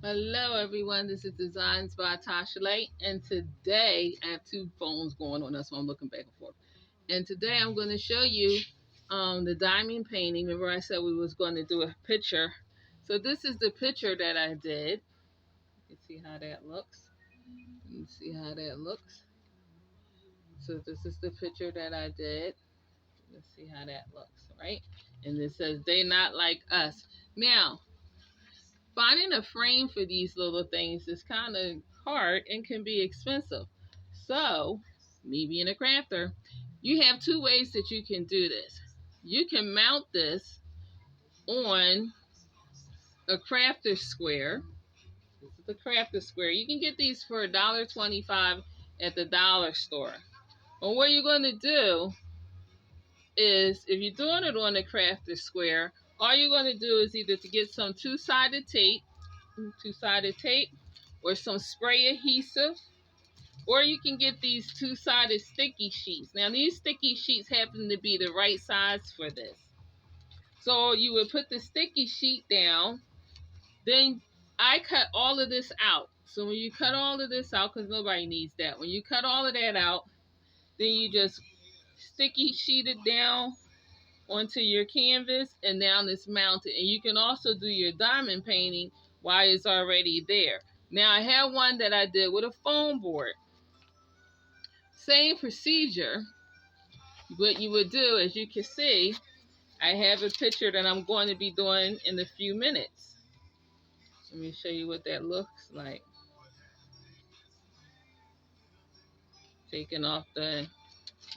Hello everyone, this is Designs by Tasha Lake, and today I have two phones going on, that's why I'm looking back and forth. And today I'm going to show you the diamond painting. Remember I said we was going to do a picture. So this is the picture that I did. You can see how that looks. You can see how that looks. So this is the picture that I did. Let's see how that looks, right? And it says, "They not like us." Now, finding a frame for these little things is kind of hard and can be expensive. So, me being a crafter, you have two ways that you can do this. You can mount this on a crafter square. This is the crafter square. You can get these for $1.25 at the dollar store. And what you're going to do is, if you're doing it on the crafter square, all you're going to do is either to get some two-sided tape, or some spray adhesive, or you can get these two-sided sticky sheets. Now these sticky sheets happen to be the right size for this. So you would put the sticky sheet down, then I cut all of this out. So when you cut all of this out, because nobody needs that, when you cut all of that out, then you just sticky sheet it down onto your canvas, and down it's mounted. And you can also do your diamond painting while it's already there. Now I have one that I did with a foam board. Same procedure. What you would do, as you can see, I have a picture that I'm going to be doing in a few minutes. Let me show you what that looks like. Taking off the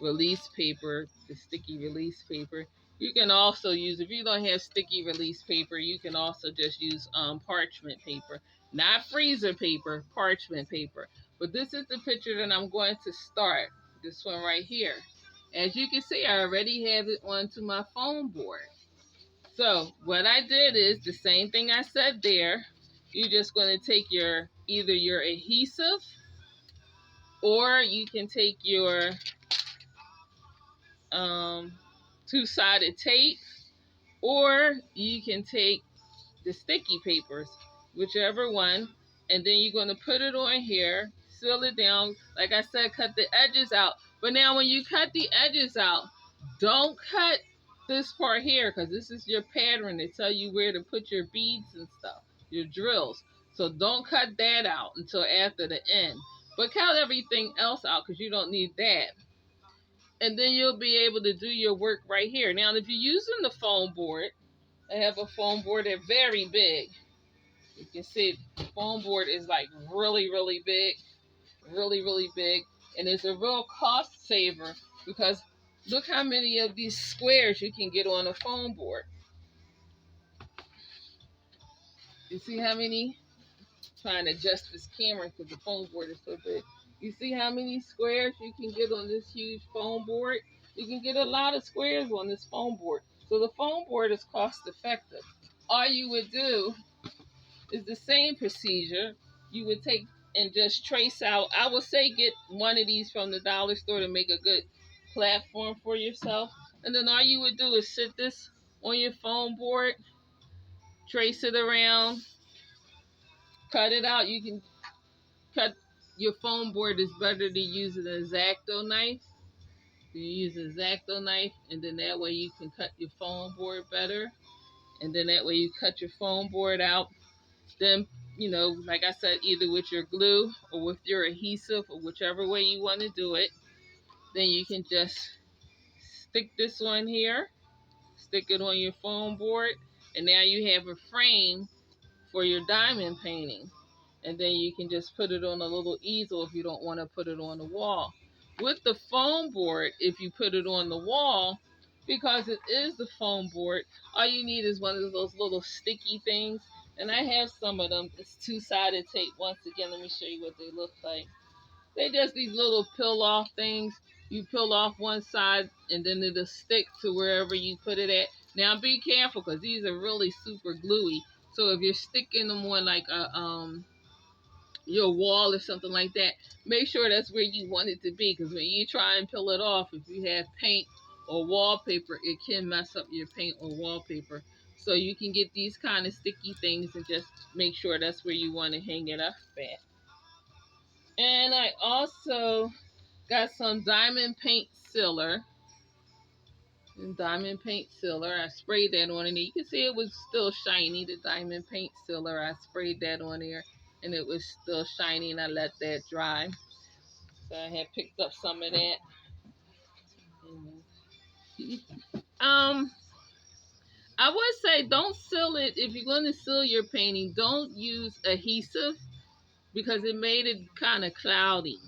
release paper, the sticky release paper. You can also use, if you don't have sticky release paper, you can also just use parchment paper. Not freezer paper, parchment paper. But this is the picture that I'm going to start. This one right here. As you can see, I already have it onto my foam board. So what I did is the same thing I said there. You're just going to take either your adhesive, or you can take your two-sided tape, or you can take the sticky papers, whichever one, and then you're going to put it on here, seal it down. Like I said, cut the edges out. But now when you cut the edges out, don't cut this part here, because this is your pattern to tell you where to put your beads and stuff, your drills. So don't cut that out until after the end. But cut everything else out, because you don't need that. And then you'll be able to do your work right here. Now, if you're using the foam board, I have a foam board that's very big. You can see the foam board is like really big, really big. And it's a real cost saver, because look how many of these squares you can get on a foam board. You see how many? I'm trying to adjust this camera because the foam board is so big. You see how many squares you can get on this huge foam board? You can get a lot of squares on this foam board. So the foam board is cost effective. All you would do is the same procedure. You would take and just trace out. I would say get one of these from the dollar store to make a good platform for yourself. And then all you would do is sit this on your foam board, trace it around, cut it out. You can cut your foam board, is better to use an X-Acto knife. You use an X-Acto knife, and then that way you can cut your foam board better. And then that way you cut your foam board out. Then, like I said, either with your glue or with your adhesive, or whichever way you want to do it. Then you can just stick this on here, stick it on your foam board, and now you have a frame for your diamond painting. And then you can just put it on a little easel if you don't want to put it on the wall. With the foam board, if you put it on the wall, because it is the foam board, all you need is one of those little sticky things. And I have some of them. It's two-sided tape. Once again, let me show you what they look like. They just these little peel off things. You peel off one side, and then it'll stick to wherever you put it at. Now be careful, because these are really super gluey. So if you're sticking them on like your wall or something like that, make sure that's where you want it to be, because when you try and peel it off, if you have paint or wallpaper, it can mess up your paint or wallpaper. So you can get these kind of sticky things and just make sure that's where you want to hang it up at. And I also got some diamond paint sealer. And diamond paint sealer. I sprayed that on there. You can see it was still shiny, the diamond paint sealer. I sprayed that on there and it was still shiny and I let that dry. So I had picked up some of that. I would say don't seal it. If you're going to seal your painting, don't use adhesive because it made it kind of cloudy.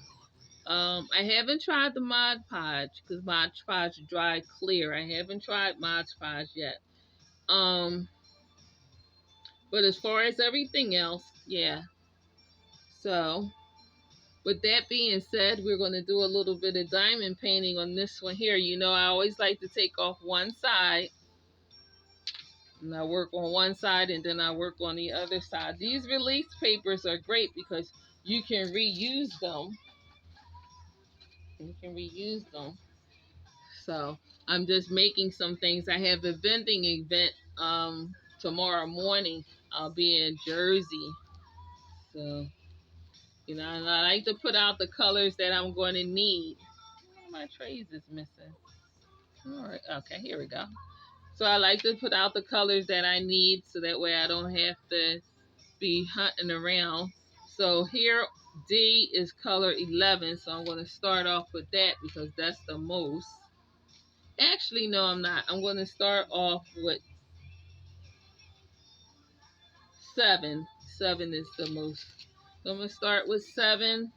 I haven't tried the Mod Podge because Mod Podge dried clear. I haven't tried Mod Podge yet. But as far as everything else, yeah. So, with that being said, we're going to do a little bit of diamond painting on this one here. You know, I always like to take off one side. And I work on one side and then I work on the other side. These release papers are great because you can reuse them. You can reuse them. So I'm just making some things. I have a vending event tomorrow morning. I'll be in Jersey. So, you know, and I like to put out the colors that I'm going to need. One of my trays is missing. All right. Okay, here we go. So I like to put out the colors that I need so that way I don't have to be hunting around. So here D is color 11, so I'm going to start off with that because that's the most. Actually, no, I'm not. I'm going to start off with 7. 7 is the most. So I'm going to start with 7.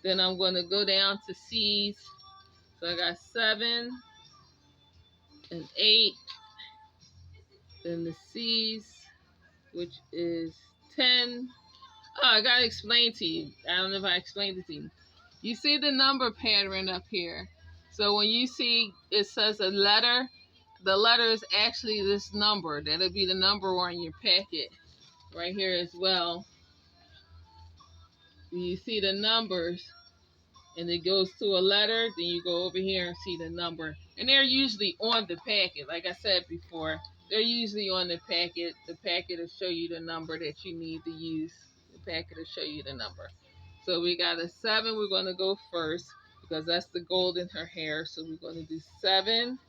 Then I'm going to go down to C's. So I got 7 and 8. Then the C's, which is 10. Oh, I got to explain to you. I don't know if I explained it to you. You see the number pattern up here. So when you see it says a letter, the letter is actually this number. That'll be the number on your packet right here as well. You see the numbers and it goes to a letter, then you go over here and see the number. And they're usually on the packet. Like I said before, they're usually on the packet. The packet will show you the number that you need to use. The packet will show you the number. So we got a 7. We're going to go first because that's the gold in her hair. So we're going to do 7.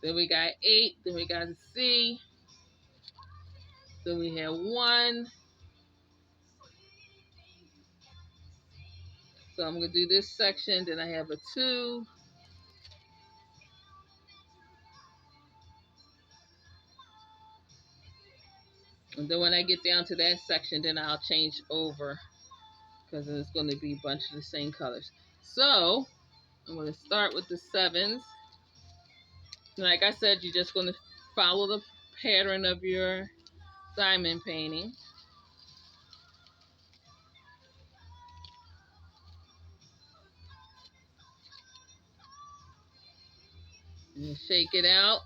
Then we got 8. Then we got a C. Then we have 1. So I'm going to do this section. Then I have a 2. And then when I get down to that section, then I'll change over because it's going to be a bunch of the same colors. So I'm going to start with the 7s. Like I said, you're just going to follow the pattern of your diamond painting. And shake it out.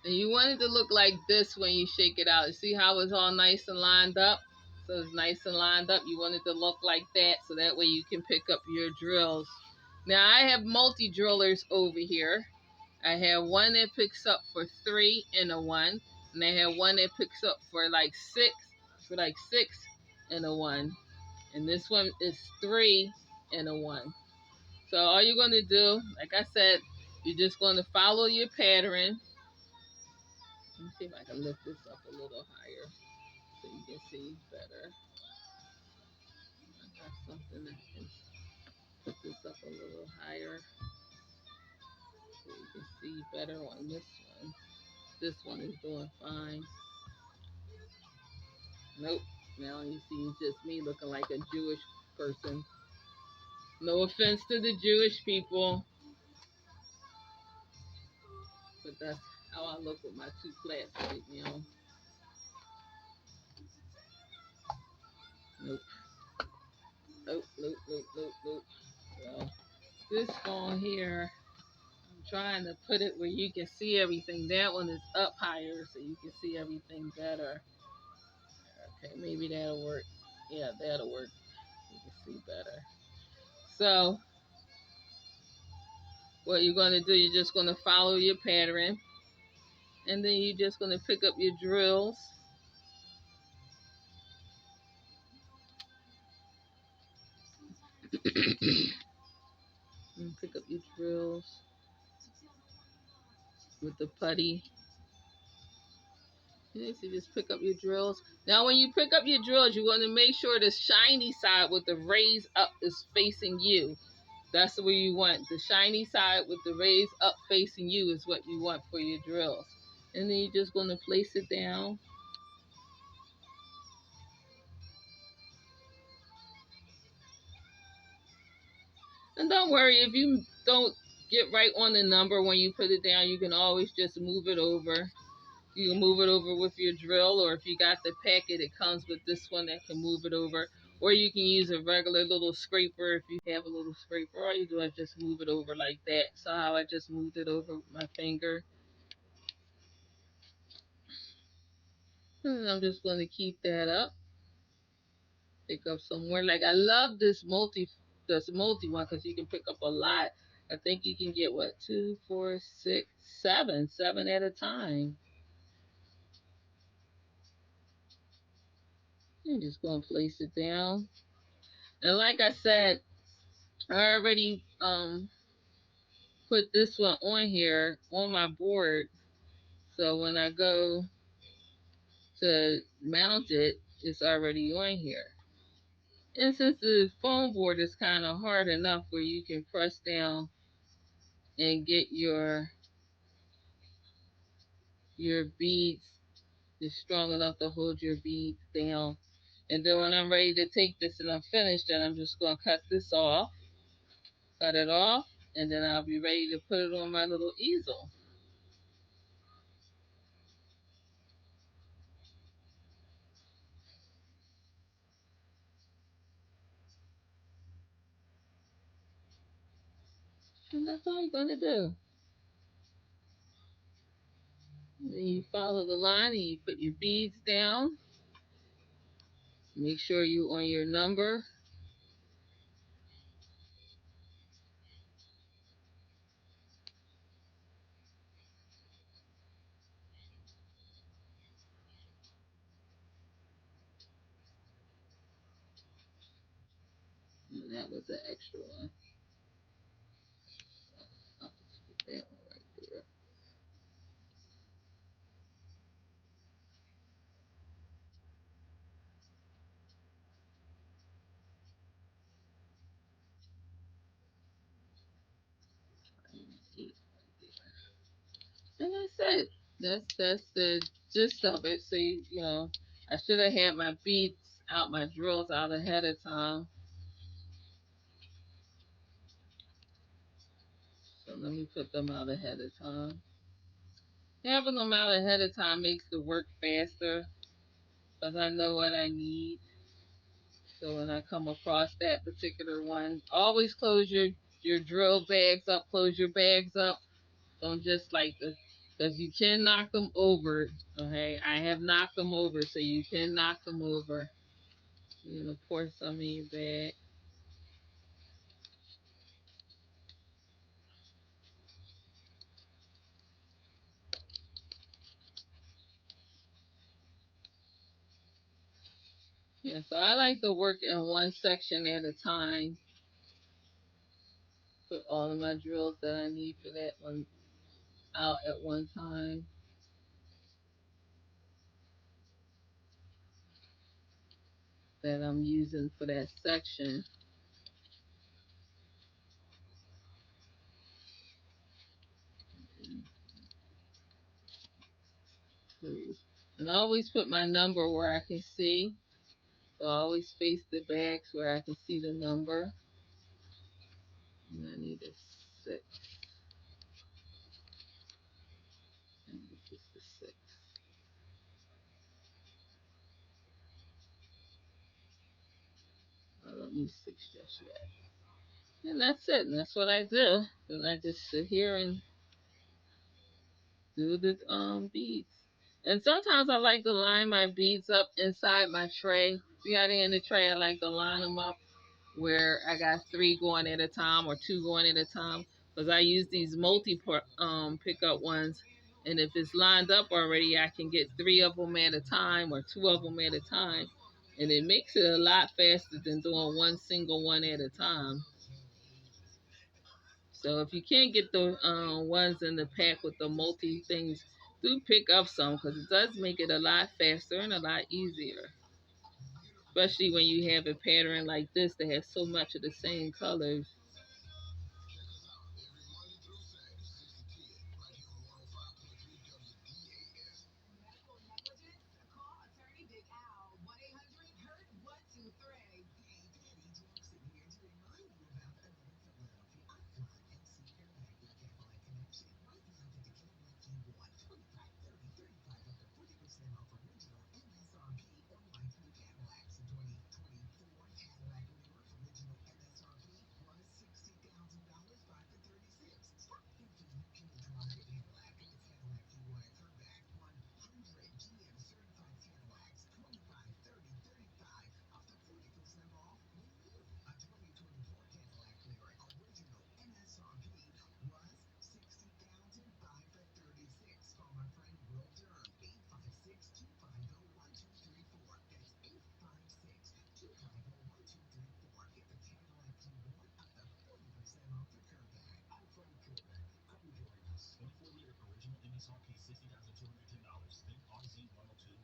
And you want it to look like this when you shake it out. You see how it's all nice and lined up? So it's nice and lined up. You want it to look like that so that way you can pick up your drills. Now I have multi-drillers over here. I have one that picks up for 3 and a 1. And I have one that picks up for like 6 and a 1. And this one is 3 and a 1. So all you're going to do, like I said, you're just going to follow your pattern. Let me see if I can lift this up a little higher so you can see better. I got something that can put this up a little higher so you can see better on this one. This one is doing fine. Nope. Now you see it's just me looking like a Jewish person. No offense to the Jewish people, but that's how I look with my 2 plaits right now. Nope. Nope, nope, nope, nope, nope. Well, this phone here, I'm trying to put it where you can see everything. That one is up higher so you can see everything better. Okay, maybe that'll work. Yeah, that'll work. You can see better. So, what you're going to do, you're just going to follow your pattern. And then you're just going to pick up your drills. And pick up your drills with the putty. Okay, so just pick up your drills. Now when you pick up your drills, you want to make sure the shiny side with the raise up is facing you. That's where you want. The shiny side with the raise up facing you is what you want for your drills. And then you're just going to place it down. And don't worry, if you don't get right on the number when you put it down, you can always just move it over. You can move it over with your drill, or if you got the packet, it comes with this one that can move it over. Or you can use a regular little scraper if you have a little scraper. All you do is just move it over like that. So how I just moved it over with my finger. And I'm just going to keep that up. Pick up some more. Like I love this multi one because you can pick up a lot. I think you can get what, 2, 4, 6, 7 at a time. I'm just gonna place it down. And like I said, I already put this one on here on my board. So when I go to mount it, it's already on here. And since the foam board is kind of hard enough where you can press down and get your beads, it's strong enough to hold your beads down. And then when I'm ready to take this and I'm finished, then I'm just going to cut this off, cut it off, and then I'll be ready to put it on my little easel. And that's all you're going to do. And then you follow the line and you put your beads down. Make sure you're on your number. And that was the extra one. I'll just put that one right there. And that's it. That's the gist of it. So I should have had my beads out, my drills out ahead of time. So let me put them out ahead of time. Having them out ahead of time makes the work faster because I know what I need. So when I come across that particular one, always close your drill bags up, close your bags up. Don't just like this, because you can knock them over. Okay, I have knocked them over, so you can knock them over. You're gonna pour some in your bag. Yeah, so I like to work in one section at a time. Put all of my drills that I need for that one out at one time. That I'm using for that section. And I always put my number where I can see. So I always face the bags where I can see the number. And I need a 6. And this is the 6. I don't need 6 just yet. And that's it. And that's what I do. And I just sit here and do the beads. And sometimes I like to line my beads up inside my tray. See how they in the tray? I like to line them up where I got 3 going at a time or 2 going at a time. Because I use these multi pickup ones. And if it's lined up already, I can get 3 of them at a time or 2 of them at a time. And it makes it a lot faster than doing one single one at a time. So if you can't get the ones in the pack with the multi things, do pick up some because it does make it a lot faster and a lot easier. Especially when you have a pattern like this that has so much of the same colors.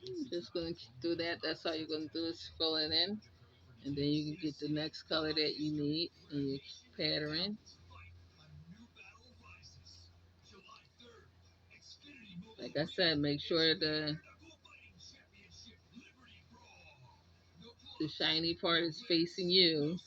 I'm just going to do that. That's all you're going to do is fill it in. And then you can get the next color that you need in your pattern. Like I said, make sure the shiny part is facing you.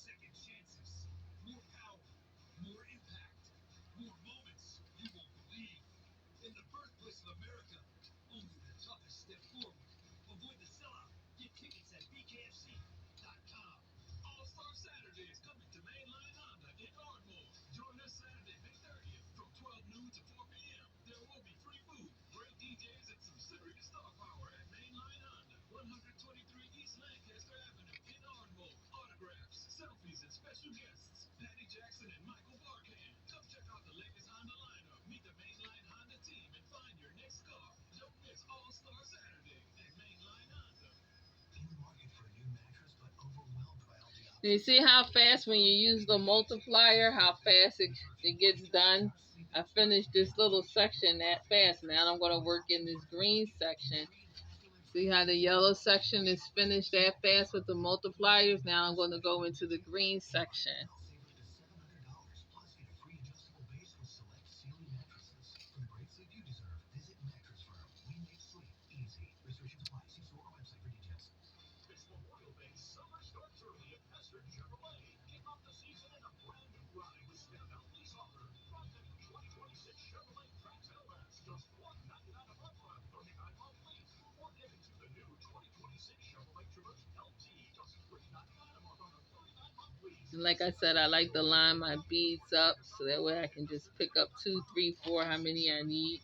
You see how fast when you use the multiplier, how fast it gets done? I finished this little section that fast. Now I'm going to work in this green section. See how the yellow section is finished that fast with the multipliers? Now I'm going to go into the green section. And like I said, I like to line my beads up so that way I can just pick up 2, 3, 4, how many I need.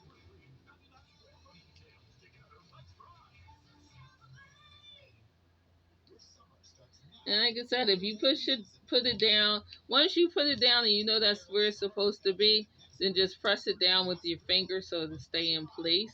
And like I said, if you put it down, once you put it down and you know that's where it's supposed to be, then just press it down with your finger so it'll stay in place.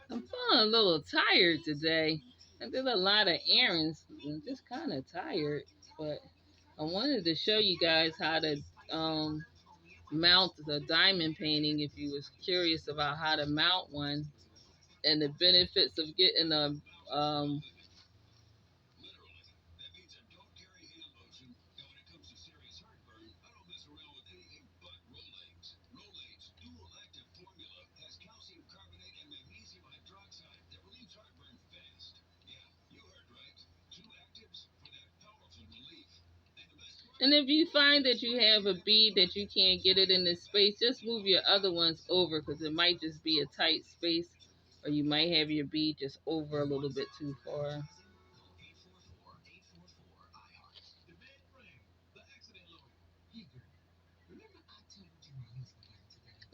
I'm feeling a little tired today. I did a lot of errands. I'm just kind of tired, but I wanted to show you guys how to mount the diamond painting if you was curious about how to mount one and the benefits of getting a um, and if you find that you have a bead that you can't get it in this space, just move your other ones over because it might just be a tight space, or you might have your bead just over a little bit too far.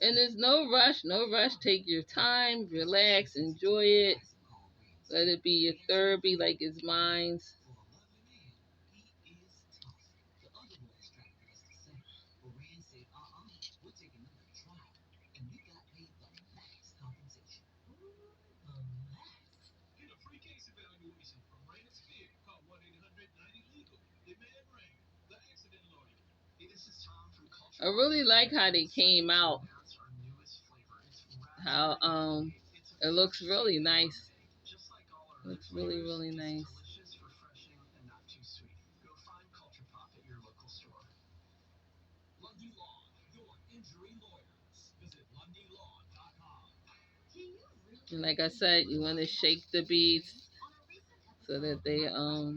And there's no rush, no rush. Take your time, relax, enjoy it. Let it be your third, be like it's mine. I really like how they came out. How it looks really nice. Looks really really nice. And like I said, you want to shake the beads so that they are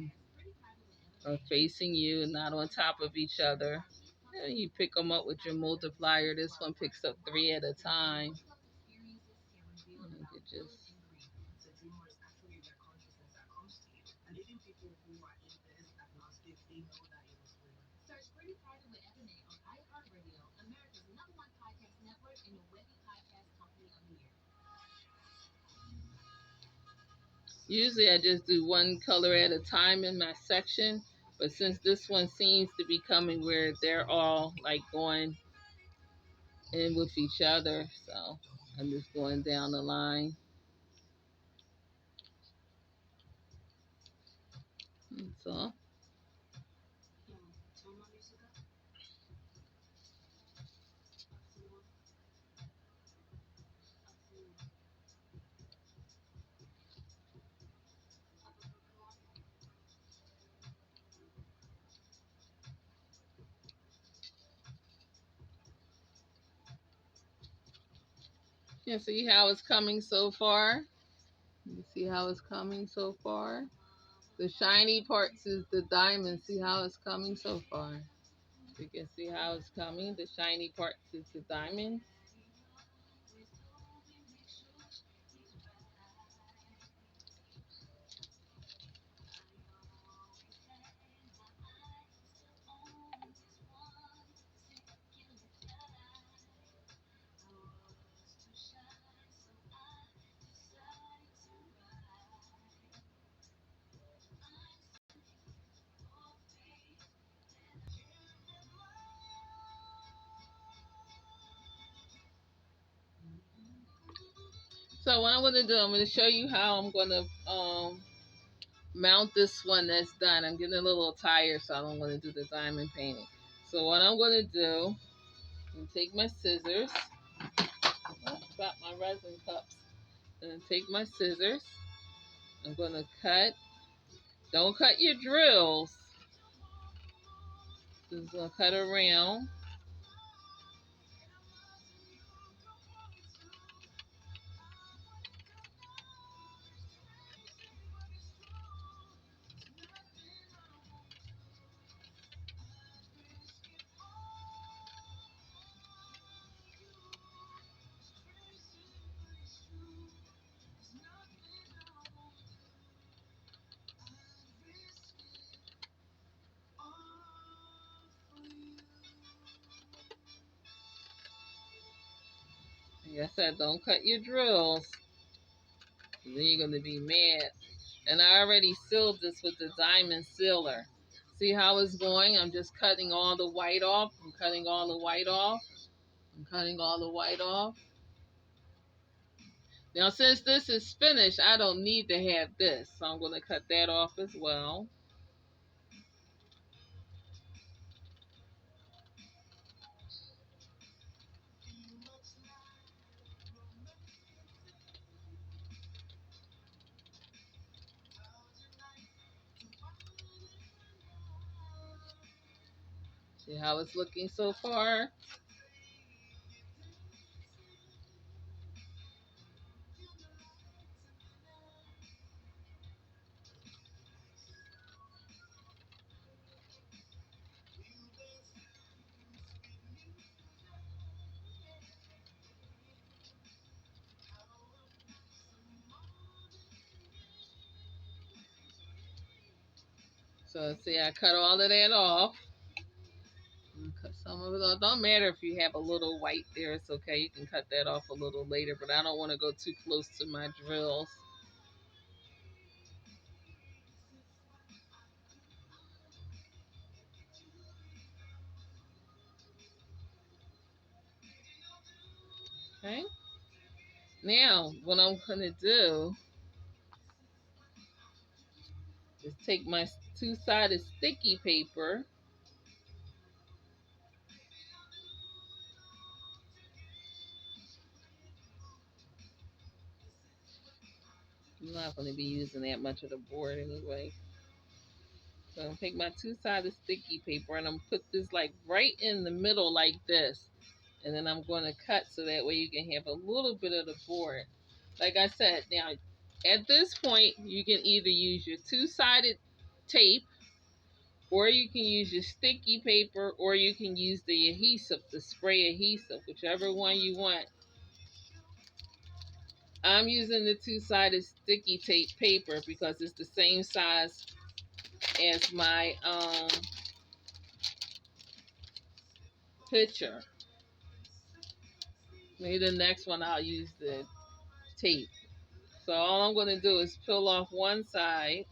facing you and not on top of each other. And you pick them up with your multiplier. This one picks up 3 at a time. And you just usually I just do one color at a time in my section, but since this one seems to be coming where they're all like going in with each other, so I'm just going down the line. That's all. Yeah, see how it's coming so far? You see how it's coming so far? The shiny parts is the diamond. See how it's coming so far? You can see how it's coming. The shiny parts is the diamond. So what I'm going to do, I'm going to show you how I'm going to mount this one that's done. I'm getting a little tired, so I don't want to do the diamond painting. So what I'm going to do, I'm take my scissors. Oh, got my resin cups. I'm going to take my scissors. I'm going to cut. Don't cut your drills. Just going to cut around. Like I said, don't cut your drills. Then you're going to be mad. And I already sealed this with the diamond sealer. See how it's going? I'm just cutting all the white off. I'm cutting all the white off. I'm cutting all the white off. Now, since this is finished, I don't need to have this. So I'm going to cut that off as well. See how it's looking so far? So see, I cut all of that off. Cut some of it off. Don't matter if you have a little white there. It's okay. You can cut that off a little later. But I don't want to go too close to my drills. Okay. Now, what I'm going to do is take my two-sided sticky paper. I'm not going to be using that much of the board anyway. So I'm going to take my two-sided sticky paper and I'm put this like right in the middle like this. And then I'm going to cut so that way you can have a little bit of the board. Like I said, now at this point, you can either use your two-sided tape, or you can use your sticky paper, or you can use the adhesive, the spray adhesive, whichever one you want. I'm using the two-sided sticky tape paper because it's the same size as my picture. Maybe the next one I'll use the tape. So all I'm going to do is peel off one side,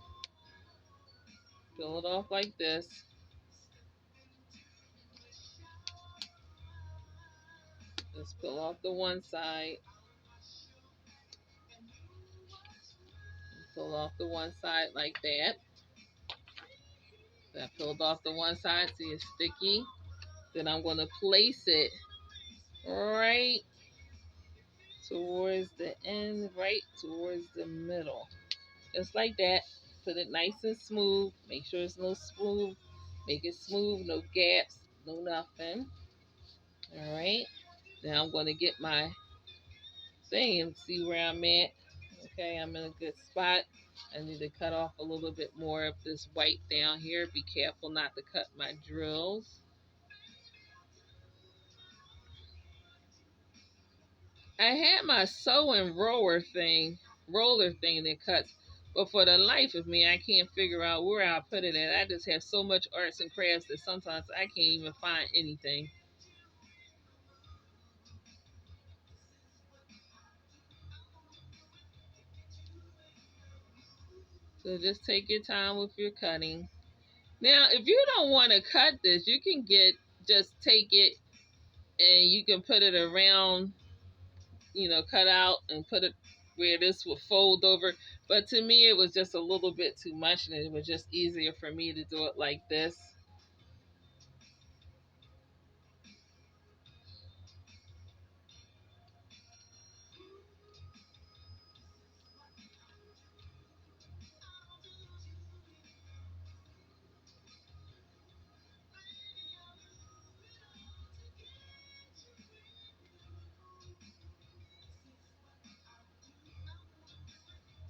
peel it off like this. Just peel off the one side, peel off the one side like that. I peeled off the one side, see it's sticky. Then I'm going to place it right towards the end, right towards the middle. Just like that. Put it nice and smooth. Make sure it's no smooth. Make it smooth, no gaps, no nothing. Alright. Now I'm going to get my thing and see where I'm at. Okay, I'm in a good spot. I need to cut off a little bit more of this white down here. Be careful not to cut my drills. I had my sewing roller thing that cuts, but for the life of me, I can't figure out where I put it at. I just have so much arts and crafts that sometimes I can't even find anything. So just take your time with your cutting. Now, if you don't want to cut this, you can just take it and you can put it around, cut out and put it where this will fold over. But to me, it was just a little bit too much, and it was just easier for me to do it like this.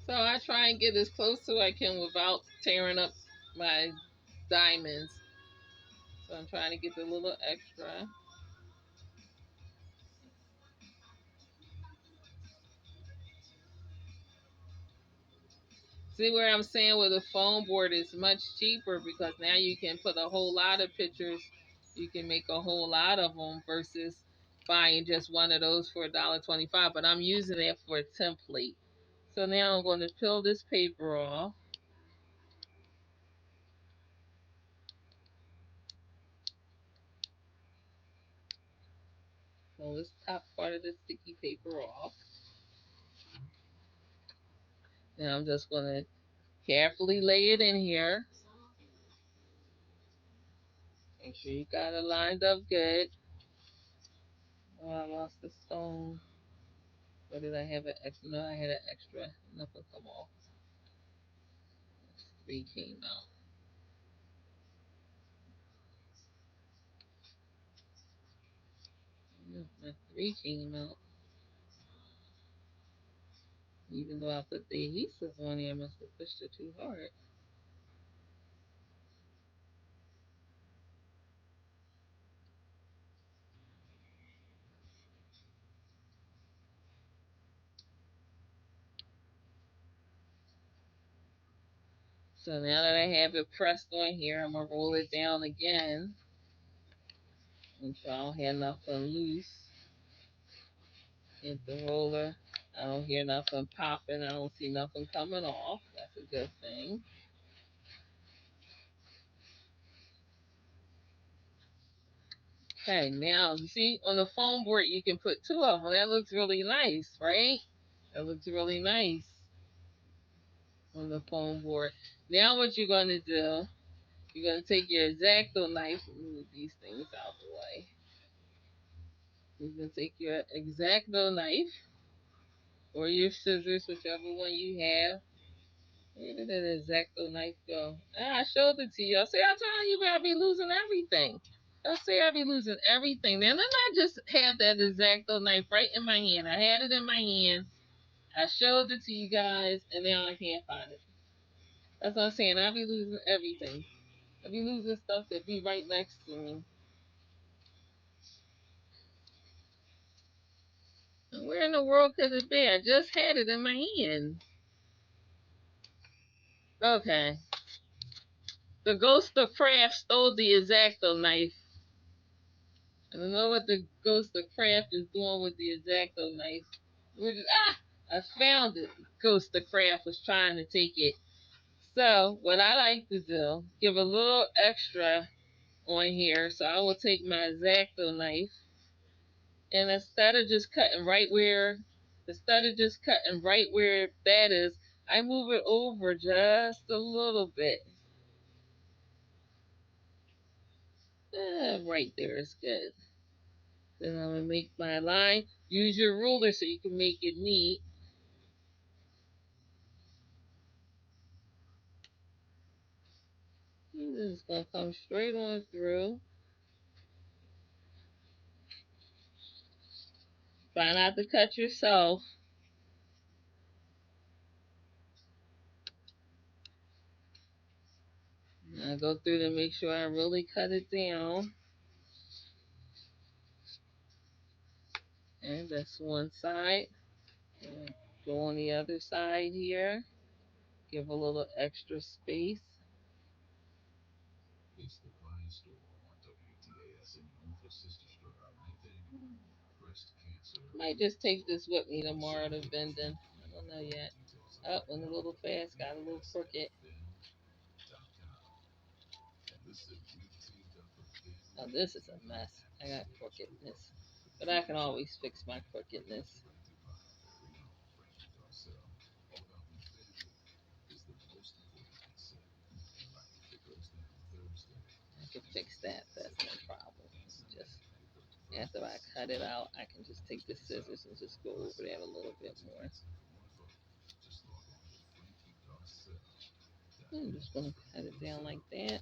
So I try and get as close to I can without tearing up my diamonds. So I'm trying to get a little extra. See where I'm saying where the foam board is much cheaper because now you can put a whole lot of pictures. You can make a whole lot of them versus buying just one of those for $1.25. But I'm using it for a template. So now I'm going to peel this paper off. Pull this top part of the sticky paper off. Now I'm just going to carefully lay it in here. Make sure you got it lined up good. Oh, I lost the stone. Or did I have an extra? No, I had an extra. Nothing come off. Three came out. 3 came out. Even though I put the adhesive on there, I must have pushed it too hard. So now that I have it pressed on here, I'm going to roll it down again. Make sure I don't have nothing loose. Hit the roller. I don't hear nothing popping. I don't see nothing coming off. That's a good thing. Okay, now you see on the foam board you can put 2 of them. That looks really nice, right? That looks really nice on the foam board. Now what you're going to do, you're going to take your X-Acto knife and move these things out the way. You're going to take your X-Acto knife or your scissors, whichever one you have. Where did that X-Acto knife go? I showed it to you. I said, I'm telling you, I be losing everything. I say I be losing everything. Then I just have that X-Acto knife right in my hand. I had it in my hand. I showed it to you guys, and now I can't find it. That's what I'm saying. I be losing everything. I be losing stuff that be right next to me. And where in the world could it be? I just had it in my hand. Okay. The Ghost of Craft stole the X-Acto knife. I don't know what the Ghost of Craft is doing with the X-Acto knife. I found it. Ghost of Craft was trying to take it. So, what I like to do, give a little extra on here. So, I will take my X-Acto knife, and instead of just cutting right where that is, I move it over just a little bit. Right there is good. Then I'm going to make my line. Use your ruler so you can make it neat. This is going to come straight on through. Try not to cut yourself. I go through to make sure I really cut it down. And that's one side. And go on the other side here. Give a little extra space. Might just take this with me tomorrow to Bendon. I don't know yet. Oh, went a little fast, got a little crooked. Oh, this is a mess. I got crookedness. But I can always fix my crookedness. I can fix that. That's no problem. Just after I cut it out, I can just take the scissors and just go over that a little bit more. I'm just going to cut it down like that.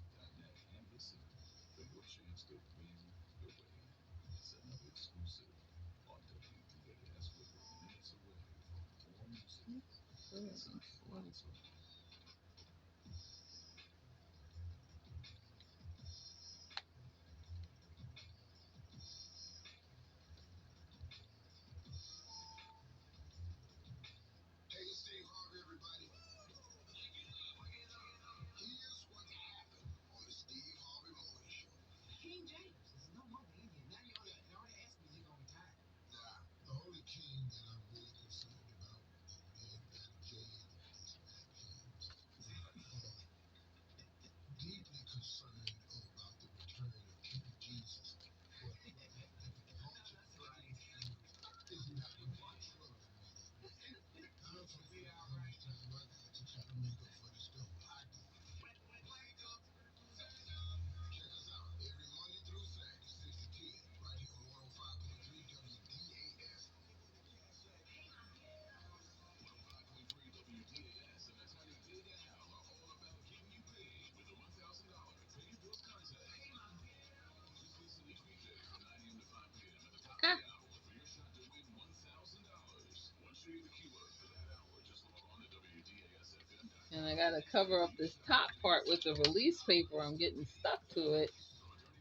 And I gotta cover up this top part with the release paper. I'm getting stuck to it.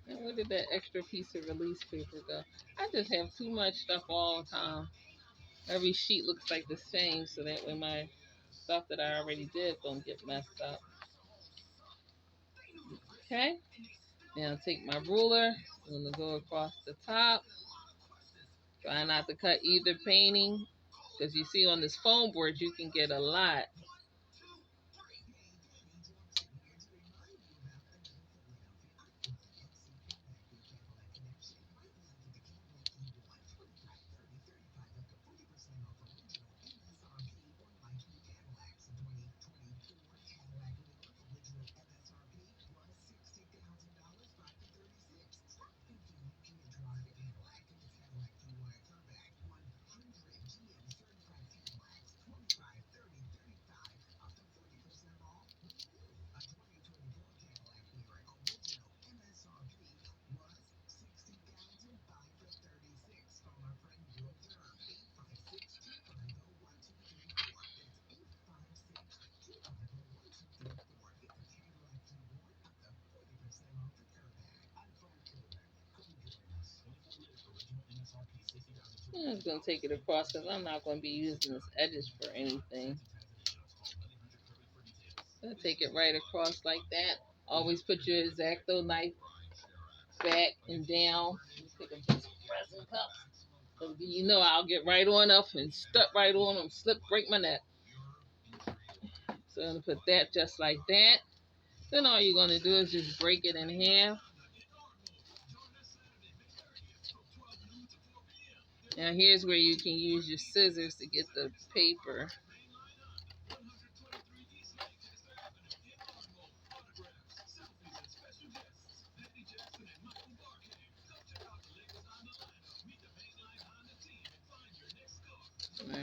And where did that extra piece of release paper go? I just have too much stuff all the time. Every sheet looks like the same, so that way my stuff that I already did don't get messed up. Okay, now take my ruler. I'm gonna go across the top. Try not to cut either painting, because you see on this foam board you can get a lot. I'm just going to take it across because I'm not going to be using this edges for anything. So take it right across like that. Always put your X-Acto knife back and down. Take a piece of pressing cup. You know I'll get right on up and step right on them, slip, break my neck. So I'm going to put that just like that. Then all you're going to do is just break it in half. Now here's where you can use your scissors to get the paper.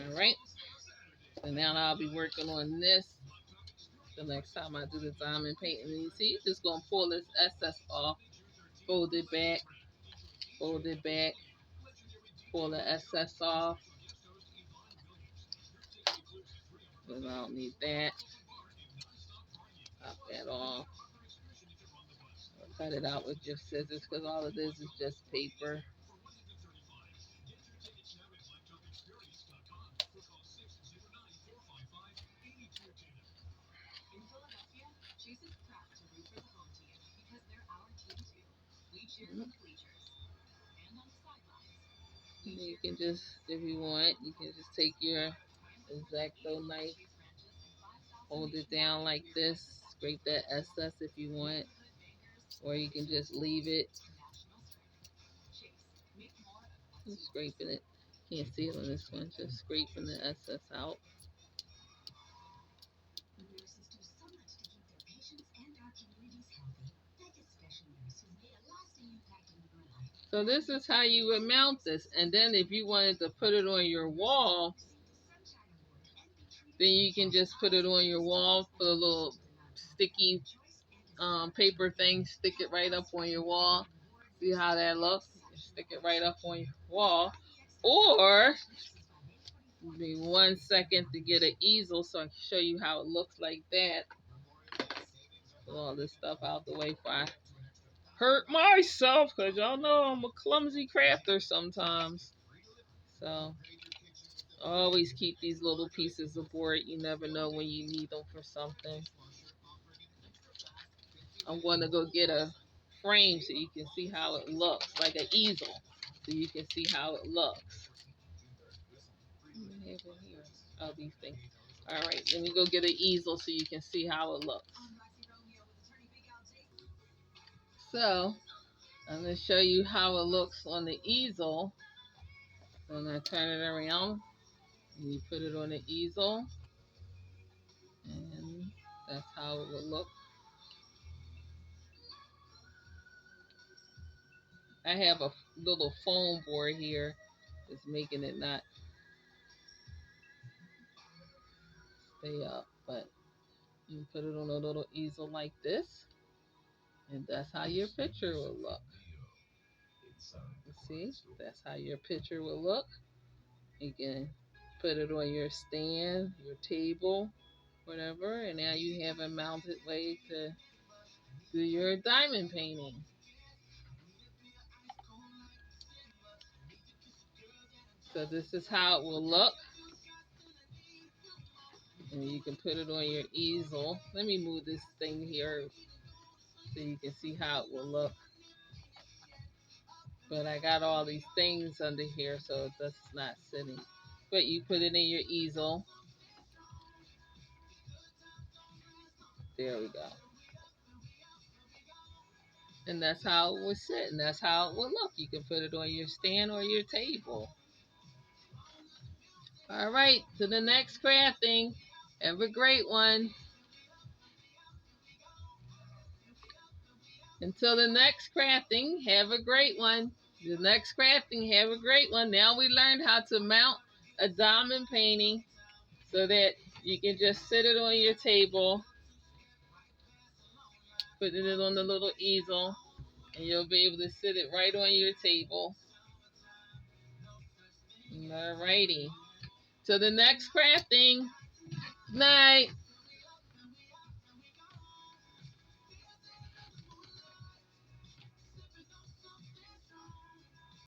Alright. So now I'll be working on this the next time I do the diamond painting. And you see, just going to pull this excess off. Fold it back. Fold it back. Pull the excess off. Because I don't need that. Pop that off. Cut it out with your scissors because all of this is just paper. You can just, if you want, you can just take your X-Acto knife, hold it down like this, scrape that excess if you want, or you can just leave it. Just scraping it. Can't see it on this one, just scraping the excess out. So this is how you would mount this. And then if you wanted to put it on your wall, then you can just put it on your wall, put a little sticky paper thing, stick it right up on your wall. See how that looks? Stick it right up on your wall. Or, give me 1 second to get an easel so I can show you how it looks like that. Put all this stuff out the way before I hurt myself, because y'all know I'm a clumsy crafter sometimes. So always keep these little pieces of board. You never know when you need them for something. I'm going to go get a frame so you can see how it looks, like an easel, so you can see how it looks. Oh, these things. All right, let me go get an easel so you can see how it looks. So I'm going to show you how it looks on the easel. So I'm going to turn it around, and you put it on the easel, and that's how it will look. I have a little foam board here that's making it not stay up, but you put it on a little easel like this, and that's how your picture will look. You see, that's how your picture will look. You can put it on your stand, your table, whatever, and now you have a mounted way to do your diamond painting. So this is how it will look. And you can put it on your easel. Let me move this thing here so you can see how it will look. But I got all these things under here, so that's not sitting. But you put it in your easel. There we go. And that's how it would sit, and that's how it would look. You can put it on your stand or your table. All right, to the next crafting. Have a great one. Until the next crafting, have a great one. The next crafting, have a great one. Now we learned how to mount a diamond painting so that you can just sit it on your table, putting it on the little easel, and you'll be able to sit it right on your table. Alrighty. Till the next crafting. Night.